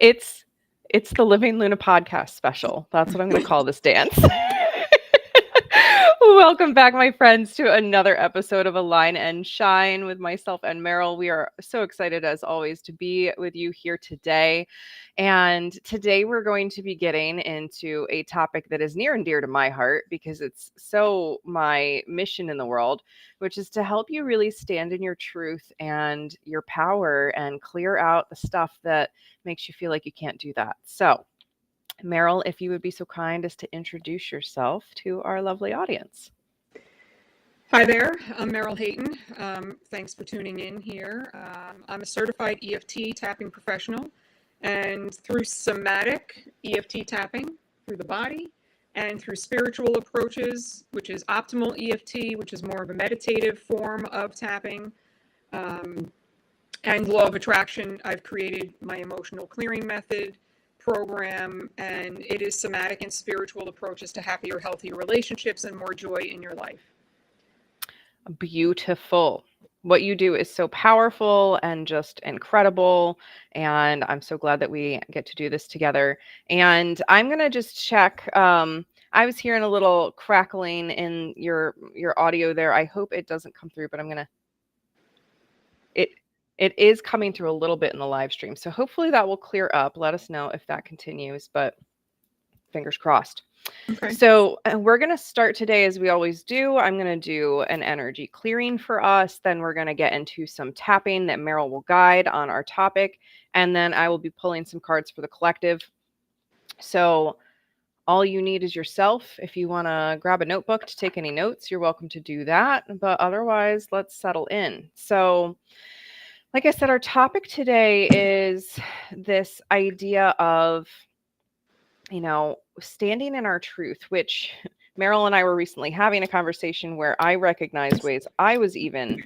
It's it's the Living Luna podcast special. That's what I'm going to call this dance. Welcome back, my friends, to another episode of Align and Shine with myself and Meryl. We are so excited, as always, to be with you here today. And today we're going to be getting into a topic that is near and dear to my heart because it's so my mission in the world, which is to help you really stand in your truth and your power and clear out the stuff that makes you feel like you can't do that. So, Meryl, if you would be so kind as to introduce yourself to our lovely audience. Hi there, I'm Meryl Hayton. Thanks for tuning in here. I'm a certified EFT tapping professional, and through somatic EFT tapping through the body and through spiritual approaches, which is optimal EFT, which is more of a meditative form of tapping, and law of attraction, I've created my emotional clearing method program, and it is somatic and spiritual approaches to happier, healthier relationships and more joy in your life. Beautiful. What you do is so powerful and just incredible. And I'm so glad that we get to do this together. And I'm going to just check. I was hearing a little crackling in your audio there. I hope it doesn't come through, but I'm going to. It is coming through a little bit in the live stream. So hopefully that will clear up. Let us know if that continues, but fingers crossed. Okay. So we're going to start today as we always do. I'm going to do an energy clearing for us. Then we're going to get into some tapping that Meryl will guide on our topic. And then I will be pulling some cards for the collective. So all you need is yourself. If you want to grab a notebook to take any notes, you're welcome to do that. But otherwise, let's settle in. So like I said, our topic today is this idea of, standing in our truth, which Meryl and I were recently having a conversation where I recognized ways I was even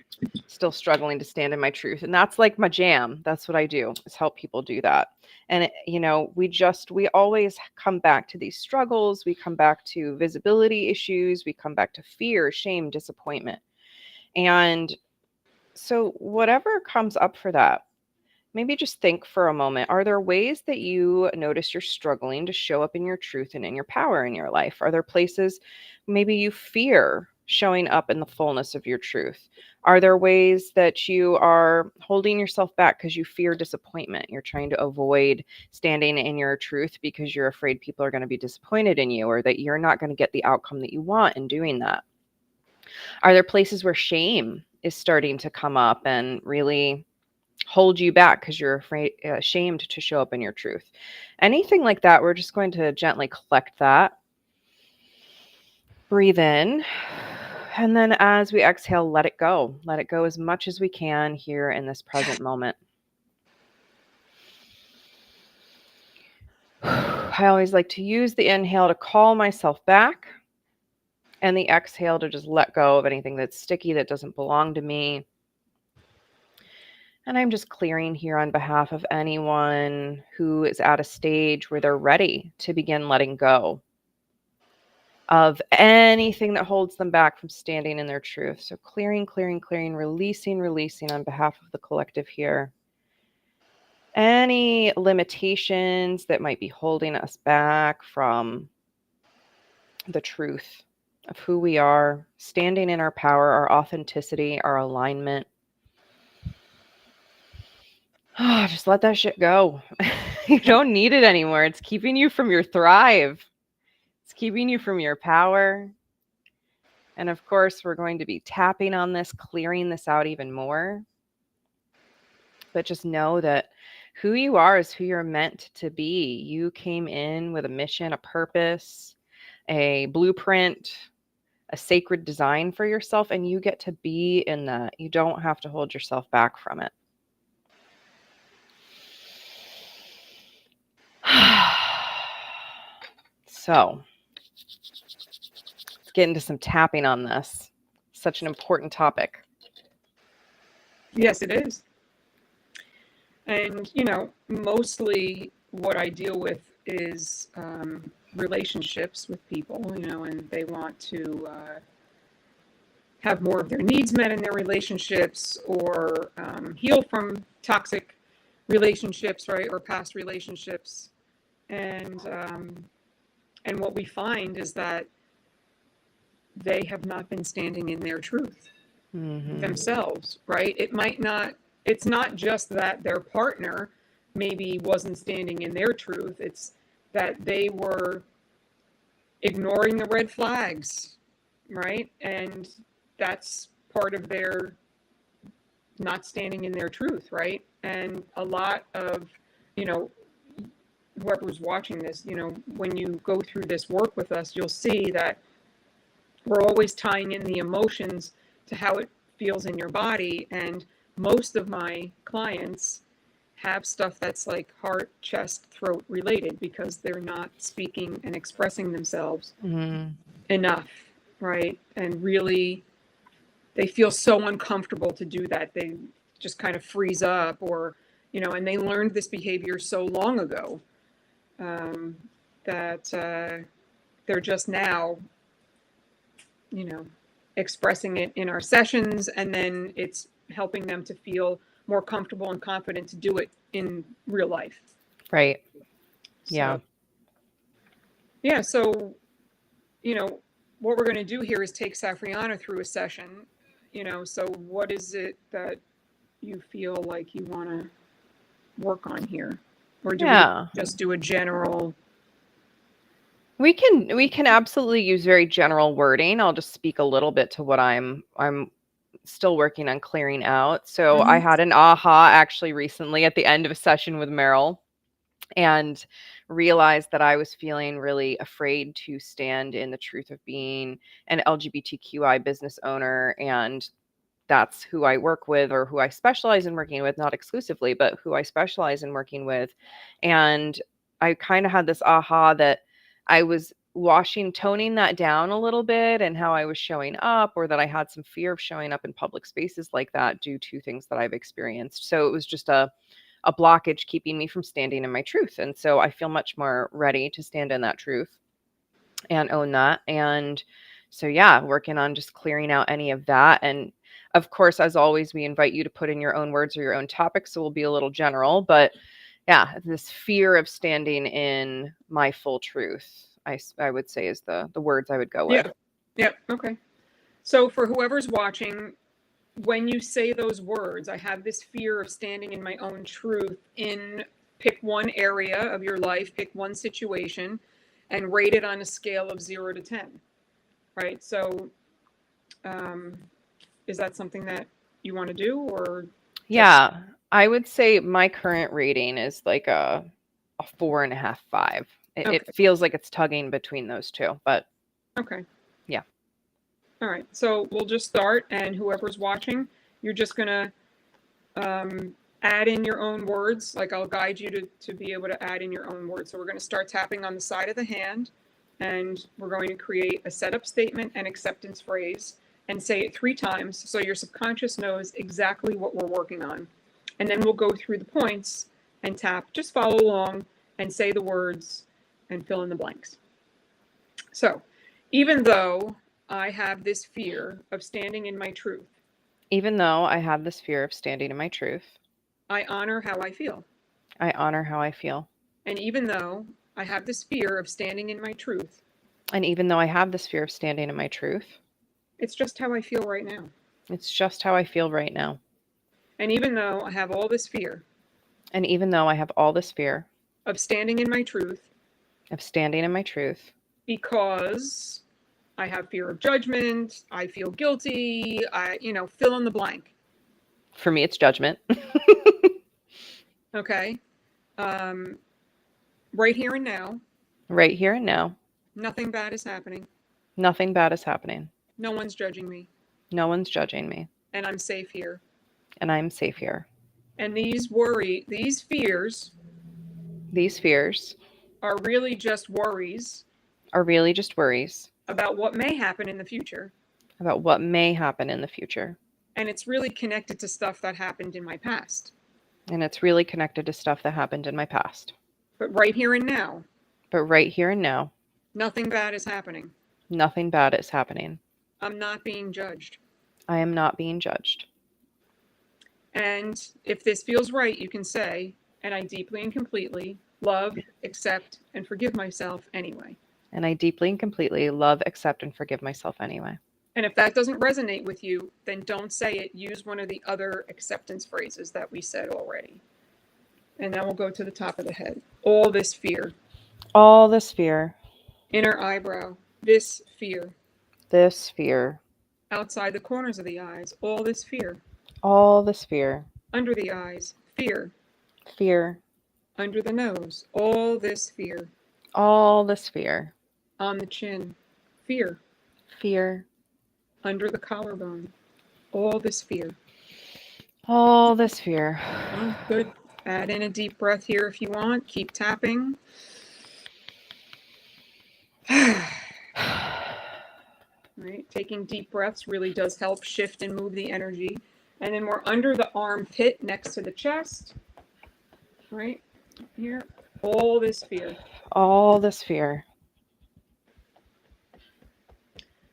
still struggling to stand in my truth. And that's like my jam. That's what I do, is help people do that. And, we always come back to these struggles. We come back to visibility issues. We come back to fear, shame, disappointment. And so whatever comes up for that, maybe just think for a moment. Are there ways that you notice you're struggling to show up in your truth and in your power in your life? Are there places maybe you fear showing up in the fullness of your truth? Are there ways that you are holding yourself back because you fear disappointment? You're trying to avoid standing in your truth because you're afraid people are going to be disappointed in you, or that you're not going to get the outcome that you want in doing that. Are there places where shame is starting to come up and really hold you back because you're ashamed to show up in your truth? Anything like that, we're just going to gently collect that. Breathe in. And then as we exhale, let it go. Let it go as much as we can here in this present moment. I always like to use the inhale to call myself back, and the exhale to just let go of anything that's sticky, that doesn't belong to me. And I'm just clearing here on behalf of anyone who is at a stage where they're ready to begin letting go of anything that holds them back from standing in their truth. So clearing, releasing on behalf of the collective here. Any limitations that might be holding us back from the truth of who we are, standing in our power, our authenticity, our alignment. Just let that shit go. You don't need it anymore. It's keeping you from your thrive. It's keeping you from your power. And of course, we're going to be tapping on this, clearing this out even more. But just know that who you are is who you're meant to be. You came in with a mission, a purpose, a blueprint, a sacred design for yourself, and you get to be in that. You don't have to hold yourself back from it. So let's get into some tapping on this. Such an important topic. Yes, it is. And, mostly what I deal with is relationships with people, and they want to have more of their needs met in their relationships, or heal from toxic relationships, right, or past relationships, and what we find is that they have not been standing in their truth themselves, right? It's not just that their partner maybe wasn't standing in their truth, it's that they were ignoring the red flags, right? And that's part of their not standing in their truth, right? And a lot of, you know, whoever's watching this, you know, when you go through this work with us, you'll see that we're always tying in the emotions to how it feels in your body. And most of my clients have stuff that's like heart, chest, throat related because they're not speaking and expressing themselves enough, right? And really, they feel so uncomfortable to do that. They just kind of freeze up, or, you know, and they learned this behavior so long ago that they're just now, you know, expressing it in our sessions, and then it's helping them to feel more comfortable and confident to do it in real life. Right. So, Yeah. yeah. So, you know, what we're going to do here is take Safrianna through a session, you know, so what is it that you feel like you want to work on here? Or do we just do a general? We can absolutely use very general wording. I'll just speak a little bit to what I'm still working on clearing out. So I had an aha actually recently at the end of a session with Meryl, and realized that I was feeling really afraid to stand in the truth of being an LGBTQI business owner. And that's who I work with, or who I specialize in working with, not exclusively, but who I specialize in working with. And I kind of had this aha that I was toning that down a little bit, and how I was showing up, or that I had some fear of showing up in public spaces like that due to things that I've experienced. So it was just a blockage keeping me from standing in my truth. And so I feel much more ready to stand in that truth and own that. And so, yeah, working on just clearing out any of that. And of course, as always, we invite you to put in your own words or your own topics. So we'll be a little general, but yeah, this fear of standing in my full truth, I would say, is the words I would go with. Yeah. Okay. So for whoever's watching, when you say those words, I have this fear of standing in my own truth, pick one area of your life, pick one situation, and rate it on a scale of 0 to 10. Right. So is that something that you want to do, or? Yeah, I would say my current rating is like a 4.5, 5. It feels like it's tugging between those two, but okay. Yeah. All right. So we'll just start, and whoever's watching, you're just going to add in your own words. Like, I'll guide you to be able to add in your own words. So we're going to start tapping on the side of the hand, and we're going to create a setup statement and acceptance phrase and say it 3 times so your subconscious knows exactly what we're working on. And then we'll go through the points and tap. Just follow along and say the words and fill in the blanks. So, even though I have this fear of standing in my truth. Even though I have this fear of standing in my truth. I honor how I feel. I honor how I feel. And even though I have this fear of standing in my truth. And even though I have this fear of standing in my truth. It's just how I feel right now. It's just how I feel right now. And even though I have all this fear. And even though I have all this fear. Of standing in my truth. Of standing in my truth. Because I have fear of judgment, I feel guilty, fill in the blank. For me, it's judgment. Okay. Right here and now. Right here and now. Nothing bad is happening. Nothing bad is happening. No one's judging me. No one's judging me. And I'm safe here. And I'm safe here. And these fears. These fears. Are really just worries. Are really just worries. About what may happen in the future. About what may happen in the future. And it's really connected to stuff that happened in my past. And it's really connected to stuff that happened in my past. But right here and now. But right here and now. Nothing bad is happening. Nothing bad is happening. I'm not being judged. I am not being judged. And if this feels right, you can say, and I deeply and completely love, accept, and forgive myself anyway. And I deeply and completely love, accept, and forgive myself anyway. And if that doesn't resonate with you, then don't say it. Use one of the other acceptance phrases that we said already. And then we'll go to the top of the head. All this fear. All this fear. Inner eyebrow. This fear. This fear. Outside the corners of the eyes. All this fear. All this fear. Under the eyes. Fear. Fear. Under the nose. All this fear. All this fear. On the chin. Fear. Fear. Under the collarbone. All this fear. All this fear. Oh, good. Add in a deep breath here if you want. Keep tapping. Right? Taking deep breaths really does help shift and move the energy. And then we're under the armpit next to the chest. Right? Here. All this fear. All this fear.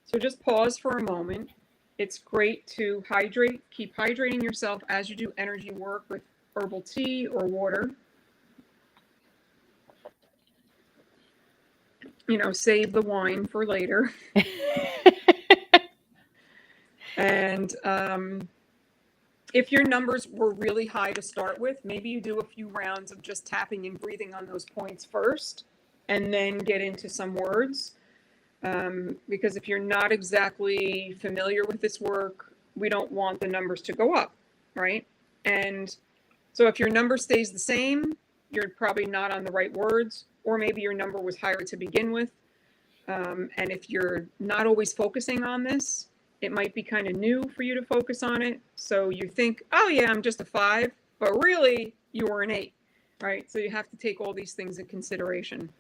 So just pause for a moment. It's great to hydrate. Keep hydrating yourself as you do energy work with herbal tea or water. You know, save the wine for later. And if your numbers were really high to start with, maybe you do a few rounds of just tapping and breathing on those points first, and then get into some words. Because if you're not exactly familiar with this work, we don't want the numbers to go up, right? And so if your number stays the same, you're probably not on the right words, or maybe your number was higher to begin with. And if you're not always focusing on this, it might be kind of new for you to focus on it. So you think, oh yeah, I'm just a 5, but really you were an 8, right? So you have to take all these things into consideration.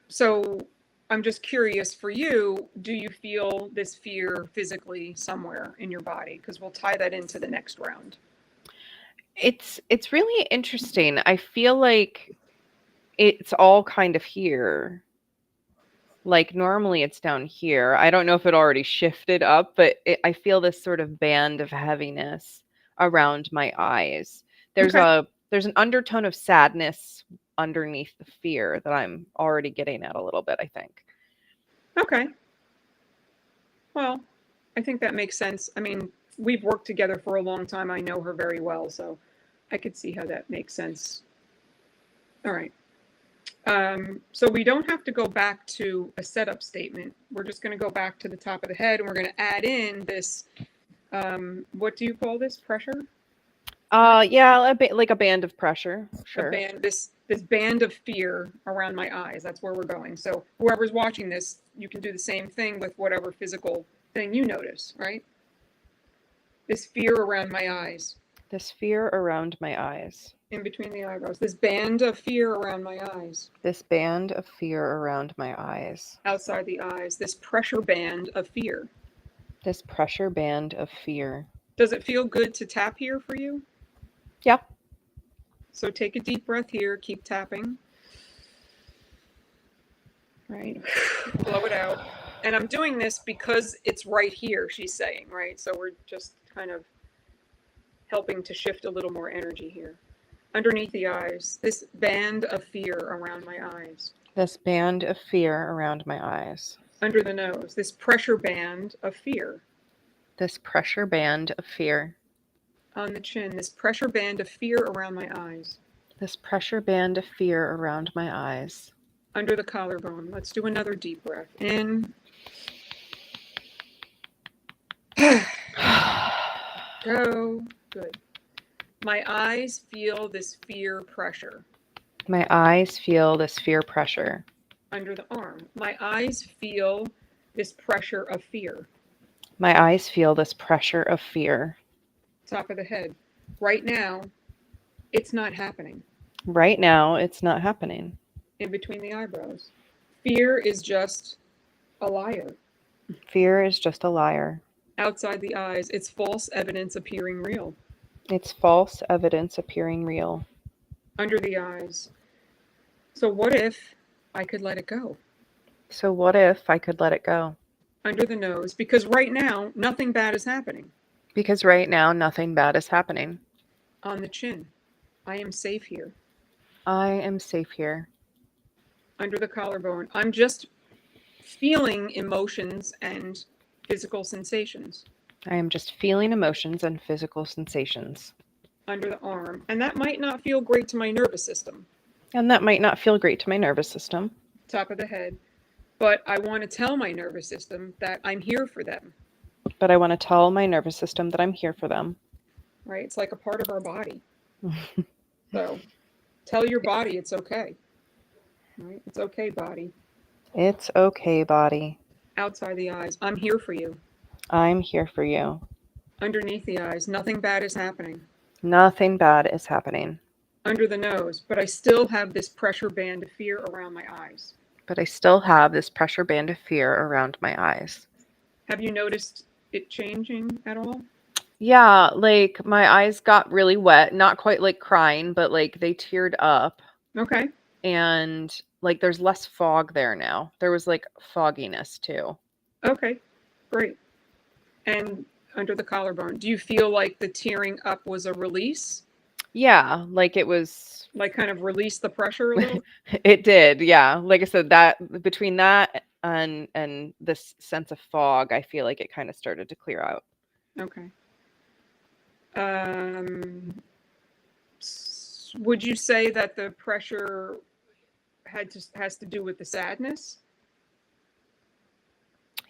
So I'm just curious for you, do you feel this fear physically somewhere in your body? Because we'll tie that into the next round. It's really interesting. I feel like it's all kind of here. Like normally it's down here. I don't know if it already shifted up, but I feel this sort of band of heaviness around my eyes. There's Okay. there's an undertone of sadness underneath the fear that I'm already getting at a little bit, I think. Okay. Well, I think that makes sense. I mean, we've worked together for a long time. I know her very well, so I could see how that makes sense. All right. So we don't have to go back to a setup statement. We're just going to go back to the top of the head, and we're going to add in this, what do you call this? Pressure? Yeah, like a band of pressure. Sure. This band of fear around my eyes. That's where we're going. So whoever's watching this, you can do the same thing with whatever physical thing you notice, right? This fear around my eyes. This fear around my eyes. In between the eyebrows. This band of fear around my eyes. This band of fear around my eyes. Outside the eyes. This pressure band of fear. This pressure band of fear. Does it feel good to tap here for you? Yeah. So take a deep breath here. Keep tapping. Right. Blow it out. And I'm doing this because it's right here, she's saying, right? So we're just kind of helping to shift a little more energy here. Underneath the eyes, this band of fear around my eyes. This band of fear around my eyes. Under the nose, this pressure band of fear. This pressure band of fear. On the chin, this pressure band of fear around my eyes. This pressure band of fear around my eyes. Under the collarbone. Let's do another deep breath. In. Go. Good. My eyes feel this fear pressure. My eyes feel this fear pressure. Under the arm. My eyes feel this pressure of fear. My eyes feel this pressure of fear. Top of the head. Right now, it's not happening. Right now, it's not happening. In between the eyebrows. Fear is just a liar. Fear is just a liar. Outside the eyes, it's false evidence appearing real. It's false evidence appearing real. Under the eyes. So what if I could let it go? So what if I could let it go? Under the nose, because right now, nothing bad is happening. Because right now, nothing bad is happening. On the chin, I am safe here. I am safe here. Under the collarbone, I'm just feeling emotions and physical sensations. I am just feeling emotions and physical sensations. Under the arm, and that might not feel great to my nervous system. And that might not feel great to my nervous system. Top of the head. But I want to tell my nervous system that I'm here for them. But I want to tell my nervous system that I'm here for them. Right? It's like a part of our body. So tell your body it's okay. Right? It's okay, body. It's okay, body. Outside the eyes, I'm here for you. I'm here for you. Underneath the eyes, nothing bad is happening. Nothing bad is happening. Under the nose, but I still have this pressure band of fear around my eyes. But I still have this pressure band of fear around my eyes. Have you noticed it changing at all? Yeah, like my eyes got really wet, not quite like crying, but like they teared up. Okay. And like there's less fog there now. There was like fogginess too. Okay. Great. And under the collarbone, do you feel like the tearing up was a release? Yeah, like it was, Like kind of release the pressure a little? it did. Yeah. Like I said, that between that and this sense of fog, I feel like it kind of started to clear out. Okay. Would you say that the pressure has to do with the sadness?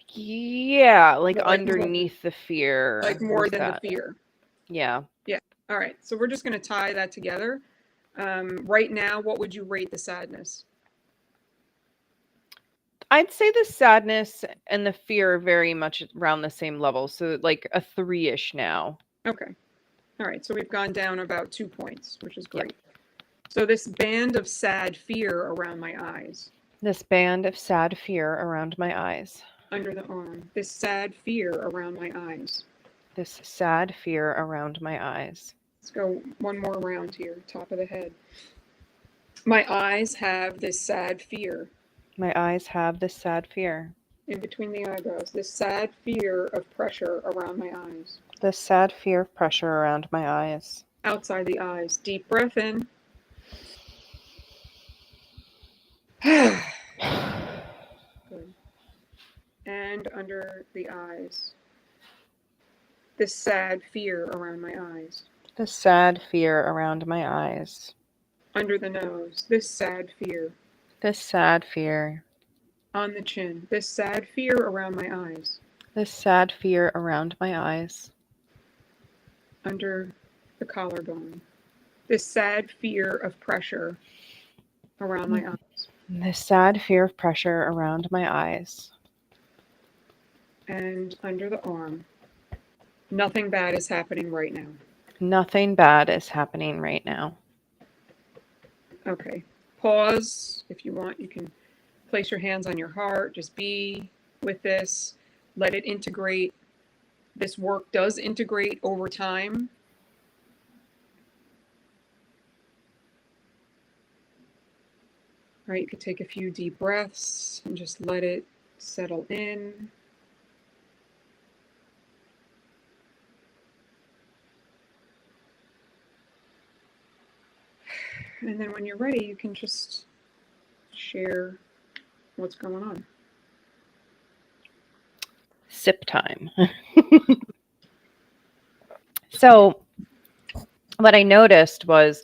Yeah, like Like underneath the fear. Like more was than that. the fear. Yeah. Yeah. All right. So we're just going to tie that together. Right now, what would you rate the sadness? I'd say the sadness and the fear are very much around the same level. So like a 3-ish now. Okay. All right. So we've gone down about 2 points, which is great. So this band of sad fear around my eyes. This band of sad fear around my eyes. Under the arm. This sad fear around my eyes. This sad fear around my eyes. Let's go one more round here, top of the head. My eyes have this sad fear. My eyes have this sad fear. In between the eyebrows, this sad fear of pressure around my eyes. This sad fear of pressure around my eyes. Outside the eyes, deep breath in. Good. And under the eyes, this sad fear around my eyes. This sad fear around my eyes. Under the nose, this sad fear. This sad fear. On the chin, this sad fear around my eyes. This sad fear around my eyes. Under the collarbone, this sad fear of pressure around my eyes. This sad fear of pressure around my eyes. And under the arm, nothing bad is happening right now. Nothing bad is happening right now. Okay. Pause. If you want, you can place your hands on your heart. Just be with this. Let it integrate. This work does integrate over time. All right, you could take a few deep breaths and just let it settle in. And then when you're ready, you can just share what's going on. Sip time. So what I noticed was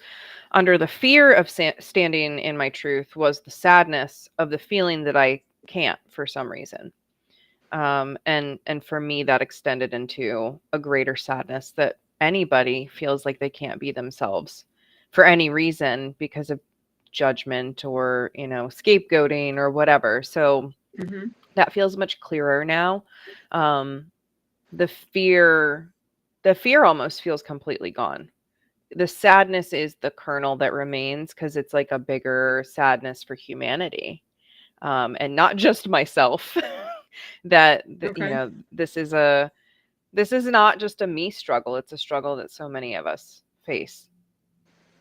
under the fear of standing in my truth was the sadness of the feeling that I can't for some reason. And for me, that extended into a greater sadness that anybody feels like they can't be themselves for any reason because of judgment or, scapegoating or whatever. So that feels much clearer now. The fear almost feels completely gone. The sadness is the kernel that remains because it's like a bigger sadness for humanity, and not just myself. that Okay. This is not just a me struggle. It's a struggle that so many of us face.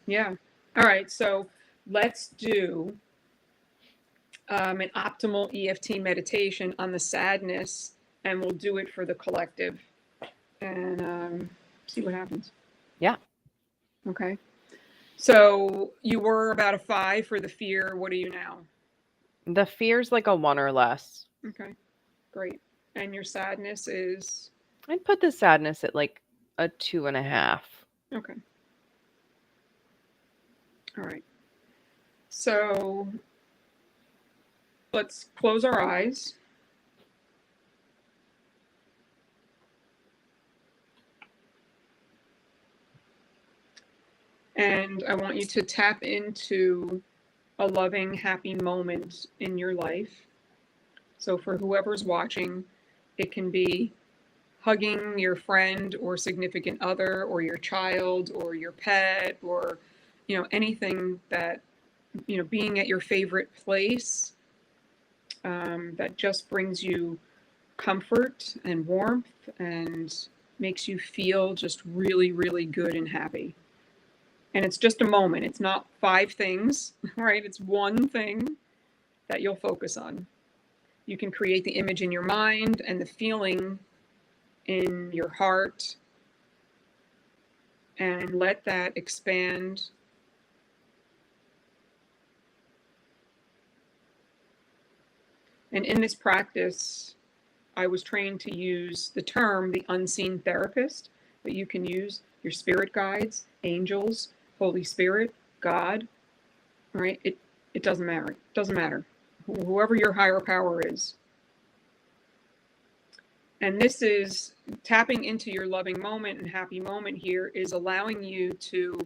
Yeah. All right. So let's do an optimal EFT meditation on the sadness, and we'll do it for the collective and see what happens. Yeah. Okay. So you were about a 5 for the fear. What are you now? The fear's like a 1 or less. Okay, great. And your sadness is? I'd put the sadness at like a 2.5. Okay. All right. So let's close our eyes. And I want you to tap into a loving, happy moment in your life. So for whoever's watching, it can be hugging your friend or significant other or your child or your pet or, anything that, being at your favorite place that just brings you comfort and warmth and makes you feel just really, really good and happy. And it's just a moment. It's not 5 things, right? It's one thing that you'll focus on. You can create the image in your mind and the feeling in your heart and let that expand. And in this practice, I was trained to use the term the unseen therapist, but you can use your spirit guides, angels, Holy Spirit, God, right? It doesn't matter. It doesn't matter. Whoever your higher power is. And this is tapping into your loving moment and happy moment here is allowing you to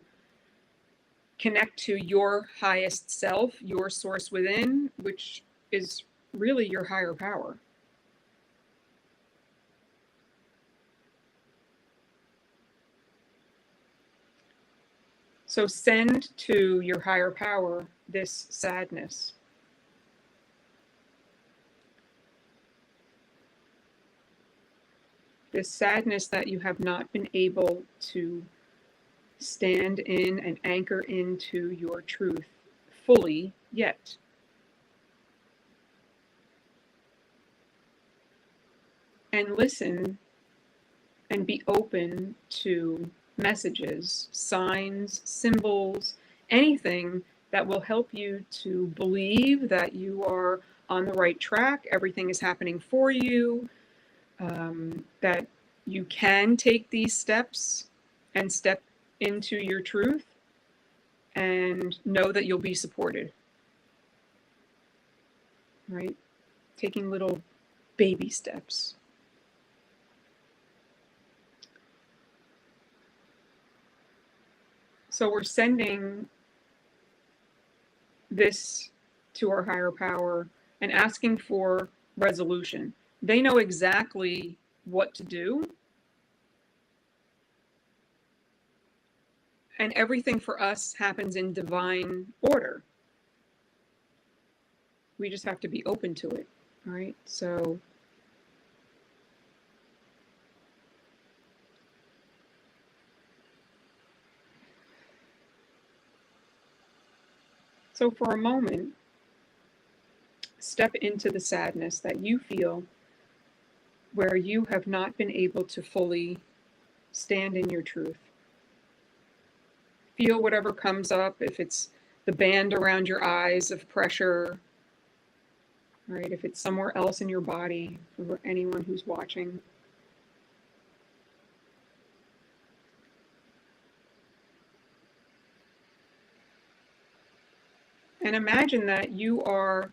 connect to your highest self, your source within, which is really your higher power. So send to your higher power this sadness. This sadness that you have not been able to stand in and anchor into your truth fully yet. And listen and be open to messages, signs, symbols, anything that will help you to believe that you are on the right track, everything is happening for you, that you can take these steps and step into your truth and know that you'll be supported, right? Taking little baby steps. So we're sending this to our higher power and asking for resolution. They know exactly what to do. And everything for us happens in divine order. We just have to be open to it, right? So for a moment, step into the sadness that you feel where you have not been able to fully stand in your truth. Feel whatever comes up, if it's the band around your eyes of pressure, right? If it's somewhere else in your body, for anyone who's watching. And imagine that your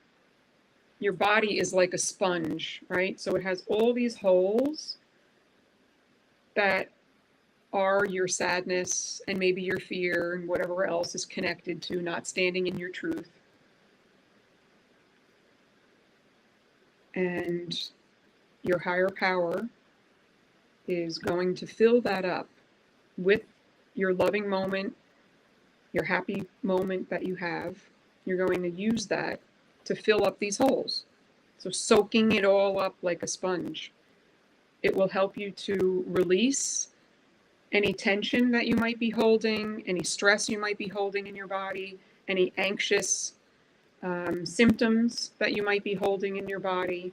body is like a sponge, right? So it has all these holes that are your sadness and maybe your fear and whatever else is connected to not standing in your truth. And your higher power is going to fill that up with your loving moment, your happy moment that you have. You're going to use that to fill up these holes. So soaking it all up like a sponge. It will help you to release any tension that you might be holding, any stress you might be holding in your body, any anxious symptoms that you might be holding in your body.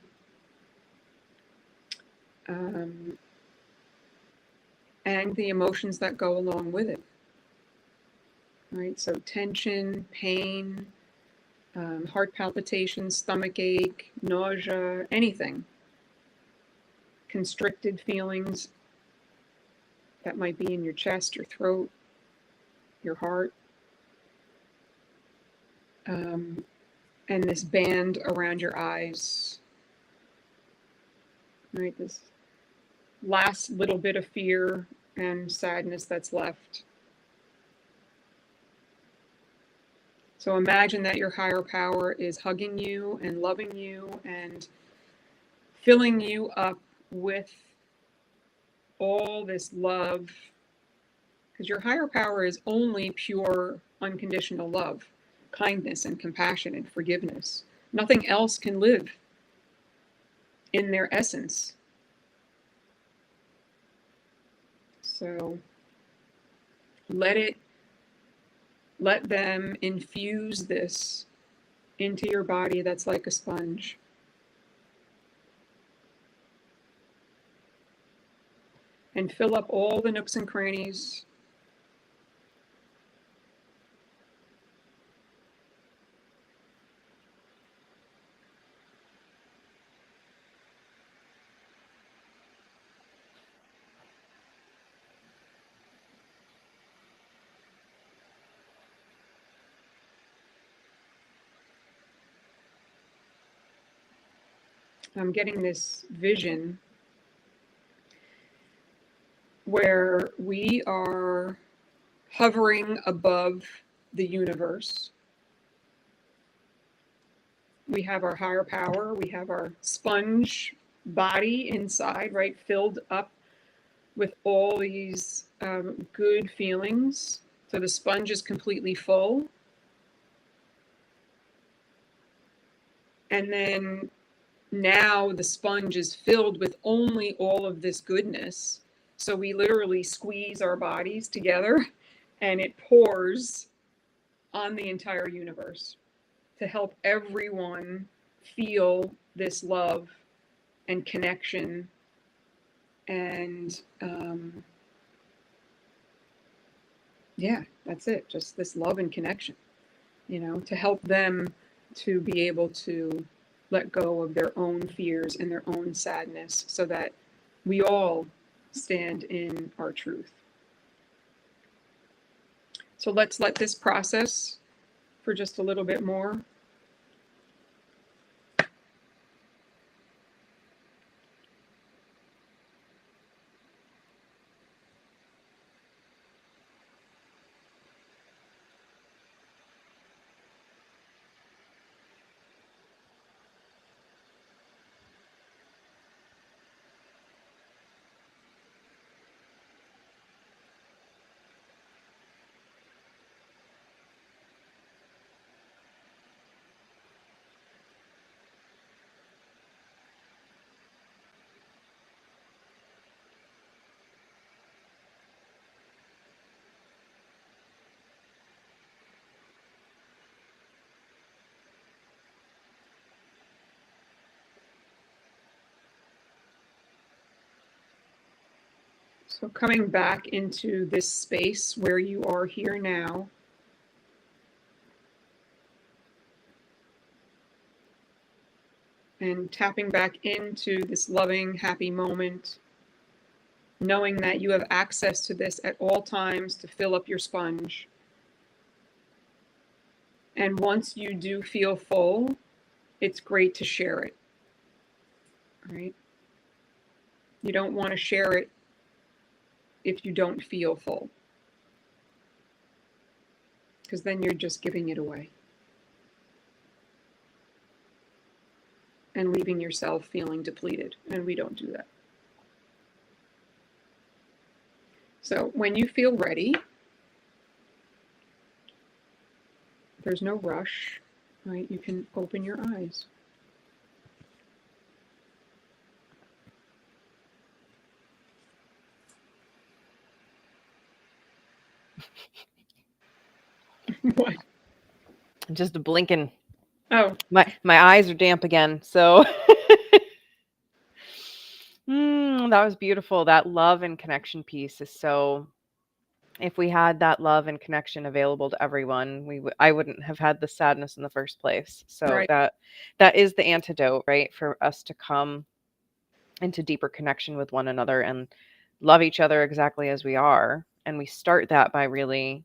and the emotions that go along with it. Right? So tension, pain, heart palpitations, stomach ache, nausea, anything. Constricted feelings that might be in your chest, your throat, your heart. And this band around your eyes. Right? This last little bit of fear and sadness that's left. So imagine that your higher power is hugging you and loving you and filling you up with all this love, because your higher power is only pure, unconditional love, kindness and compassion and forgiveness. Nothing else can live in their essence. So let them infuse this into your body that's like a sponge. And fill up all the nooks and crannies. I'm getting this vision where we are hovering above the universe. We have our higher power, we have our sponge body inside, right, filled up with all these good feelings. So the sponge is completely full. And then now the sponge is filled with only all of this goodness. So we literally squeeze our bodies together and it pours on the entire universe to help everyone feel this love and connection and yeah, that's it. Just this love and connection, to help them to be able to let go of their own fears and their own sadness so that we all stand in our truth. So let's let this process for just a little bit more. So coming back into this space where you are here now. And tapping back into this loving, happy moment, knowing that you have access to this at all times to fill up your sponge. And once you do feel full, it's great to share it, right? You don't want to share it if you don't feel full, because then you're just giving it away and leaving yourself feeling depleted, and we don't do that. So when you feel ready, there's no rush, right? You can open your eyes. What? Just blinking. Oh, My eyes are damp again, so That was beautiful. That love and connection piece is so, if we had that love and connection available to everyone, I wouldn't have had the sadness in the first place. So Right. that is the antidote, right? For us to come into deeper connection with one another and love each other exactly as we are. And we start that by really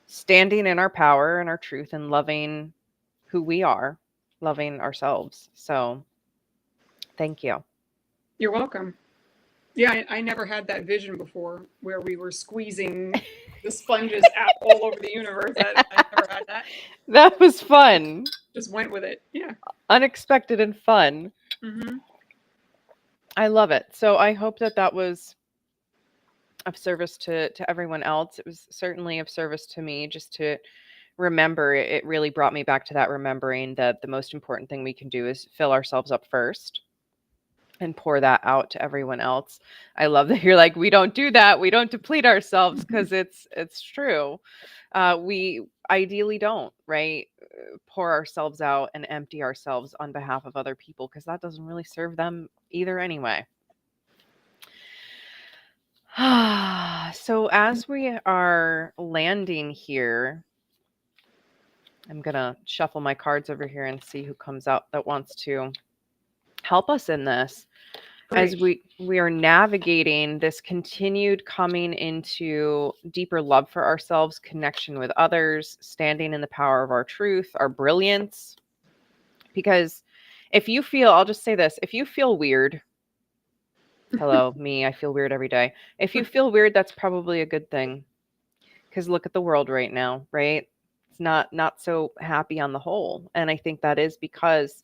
standing in our power and our truth and loving who we are, loving ourselves. So thank you. You're welcome. Yeah, I never had that vision before where we were squeezing the sponges out all over the universe. I never had that. That was fun. Just went with it. Yeah. Unexpected and fun. Mm-hmm. I love it. So I hope that was of service to everyone else. It was certainly of service to me just to remember. It really brought me back to that, remembering that the most important thing we can do is fill ourselves up first and pour that out to everyone else. I love that you're like, we don't do that. We don't deplete ourselves, because it's true. We ideally don't, right? Pour ourselves out and empty ourselves on behalf of other people, because that doesn't really serve them either anyway. So as we are landing here, I'm going to shuffle my cards over here and see who comes out that wants to help us in this. Great. As we are navigating this continued coming into deeper love for ourselves, connection with others, standing in the power of our truth, our brilliance. Because if you feel, I'll just say this, if you feel weird, hello, me, I feel weird every day. If you feel weird, that's probably a good thing. Because look at the world right now, right? It's not so happy on the whole. And I think that is because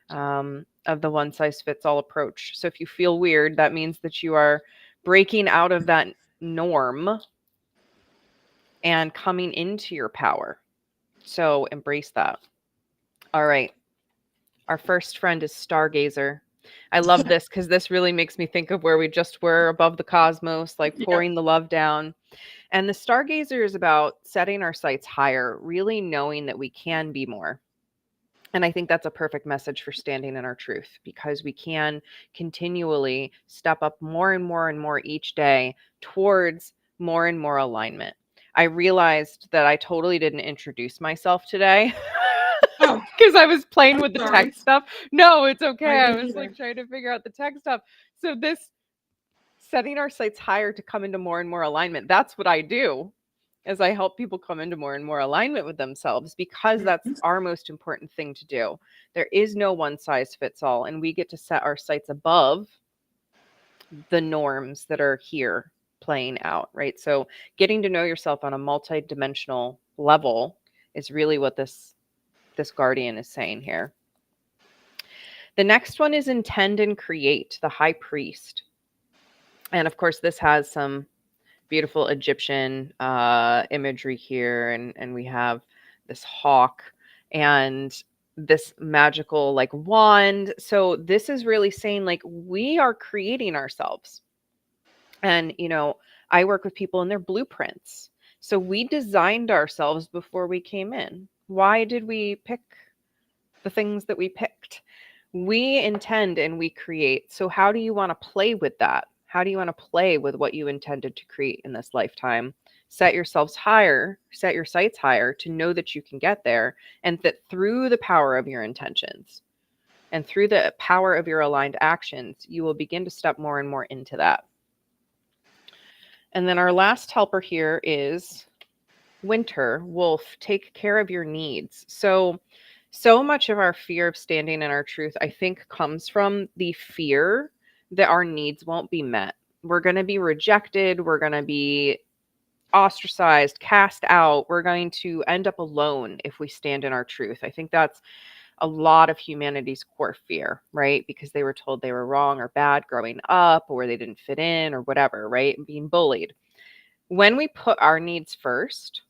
of the one size fits all approach. So if you feel weird, that means that you are breaking out of that norm and coming into your power. So embrace that. All right. Our first friend is Stargazer. I love this because this really makes me think of where we just were above the cosmos, like pouring the love down. And the Stargazer is about setting our sights higher, really knowing that we can be more. And I think that's a perfect message for standing in our truth, because we can continually step up more and more and more each day towards more and more alignment. I realized that I totally didn't introduce myself today. Oh, because I was playing with the sorry. tech stuff. No, it's okay. I I didn't was either. like trying to figure out the tech stuff. So this setting our sights higher to come into more and more alignment, that's what I do, as I help people come into more and more alignment with themselves, because that's our most important thing to do. There is no one size fits all, and we get to set our sights above the norms that are here playing out, right? So getting to know yourself on a multi-dimensional level is really what this guardian is saying here. The next one is intend and create, the high priest. And of course, this has some beautiful Egyptian imagery here. And we have this hawk and this magical like wand. So this is really saying like we are creating ourselves. And, you know, I work with people in their blueprints. So we designed ourselves before we came in. Why did we pick the things that we picked? We intend and we create. So how do you want to play with that? How do you want to play with what you intended to create in this lifetime? Set yourselves higher, set your sights higher to know that you can get there, and that through the power of your intentions and through the power of your aligned actions, you will begin to step more and more into that. And then our last helper here is Winter, Wolf, take care of your needs. So much of our fear of standing in our truth, I think, comes from the fear that our needs won't be met. We're going to be rejected. We're going to be ostracized, cast out. We're going to end up alone if we stand in our truth. I think that's a lot of humanity's core fear, right? Because they were told they were wrong or bad growing up, or they didn't fit in or whatever, right? And being bullied. When we put our needs first,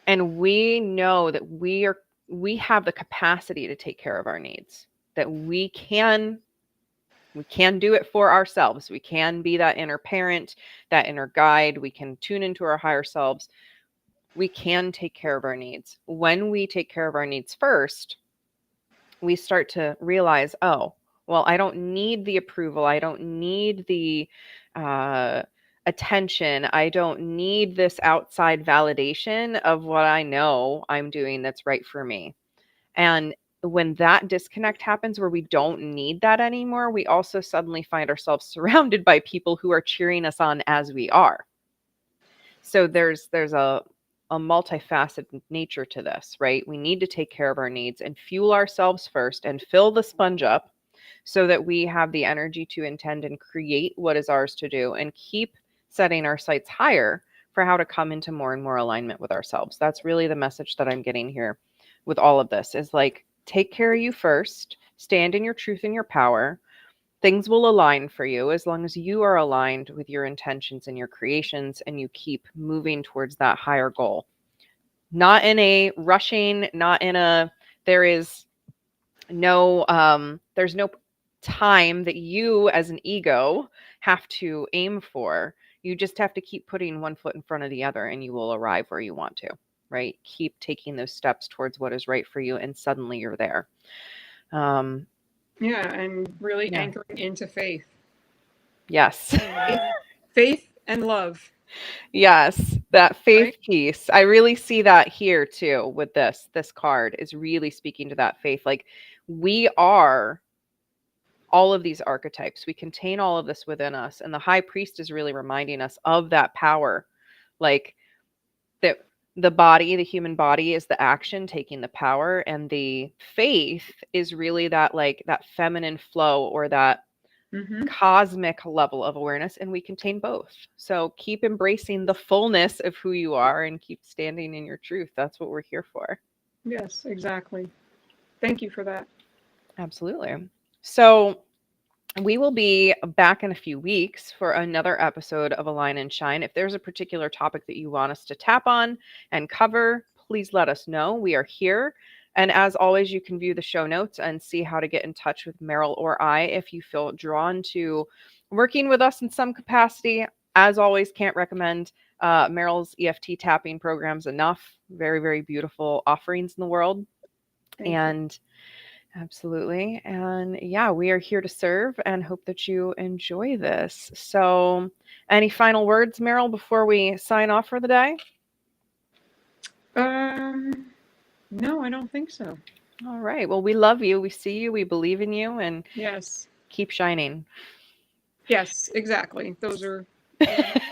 and we know that we have the capacity to take care of our needs, that we can do it for ourselves. We can be that inner parent, that inner guide. We can tune into our higher selves. We can take care of our needs. When we take care of our needs first, we start to realize, oh, Well, I don't need the approval. I don't need the attention. I don't need this outside validation of what I know I'm doing that's right for me. And when that disconnect happens where we don't need that anymore, we also suddenly find ourselves surrounded by people who are cheering us on as we are. So there's a multifaceted nature to this, right? We need to take care of our needs and fuel ourselves first and fill the sponge up so that we have the energy to intend and create what is ours to do and keep setting our sights higher for how to come into more and more alignment with ourselves. That's really the message that I'm getting here with all of this is like, take care of you first, stand in your truth and your power. Things will align for you as long as you are aligned with your intentions and your creations and you keep moving towards that higher goal. Not in a rushing, not in a, there is there's no time that you as an ego have to aim for. You just have to keep putting one foot in front of the other and you will arrive where you want to, right? Keep taking those steps towards what is right for you and suddenly you're there. Yeah, and really Yeah. anchoring into faith. Yes. Faith and love. Yes, that faith Right? piece. I really see that here too with this card is really speaking to that faith. Like we are all of these archetypes. We contain all of this within us. And the high priest is really reminding us of that power. Like that the body, the human body is the action taking the power. And the faith is really that like that feminine flow or that cosmic level of awareness. And we contain both. So keep embracing the fullness of who you are and keep standing in your truth. That's what we're here for. Yes, exactly. Thank you for that. Absolutely. So we will be back in a few weeks for another episode of Align and Shine. If there's a particular topic that you want us to tap on and cover, please let us know. We are here. And as always, you can view the show notes and see how to get in touch with Meryl or I if you feel drawn to working with us in some capacity. As always, can't recommend Meryl's EFT tapping programs enough. Very, very beautiful offerings in the world. Thank you. And absolutely. And yeah, we are here to serve and hope that you enjoy this. So, any final words, Meryl, before we sign off for the day? No, I don't think so. All right. Well, we love you. We see you. We believe in you and Yes. keep shining. Yes, exactly. Those, that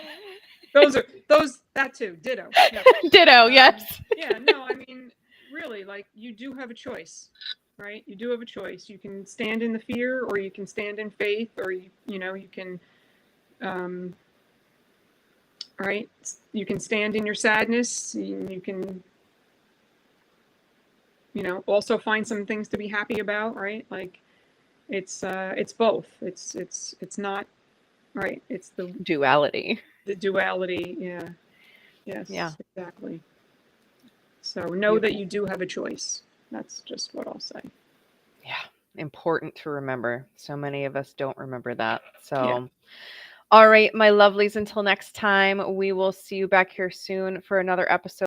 too. Ditto. No. Ditto, yes. Yeah, no, I mean, really, like, you do have a choice, right? You do have a choice. You can stand in the fear, or you can stand in faith, or, you can, right? You can stand in your sadness. You can, also find some things to be happy about, right? Like, it's both. It's not, right. It's the Duality. duality. Yeah. Yes. Yeah. Exactly. So know that you do have a choice. That's just what I'll say. Yeah. Important to remember. So many of us don't remember that. So, Yeah. All right, my lovelies, until next time, we will see you back here soon for another episode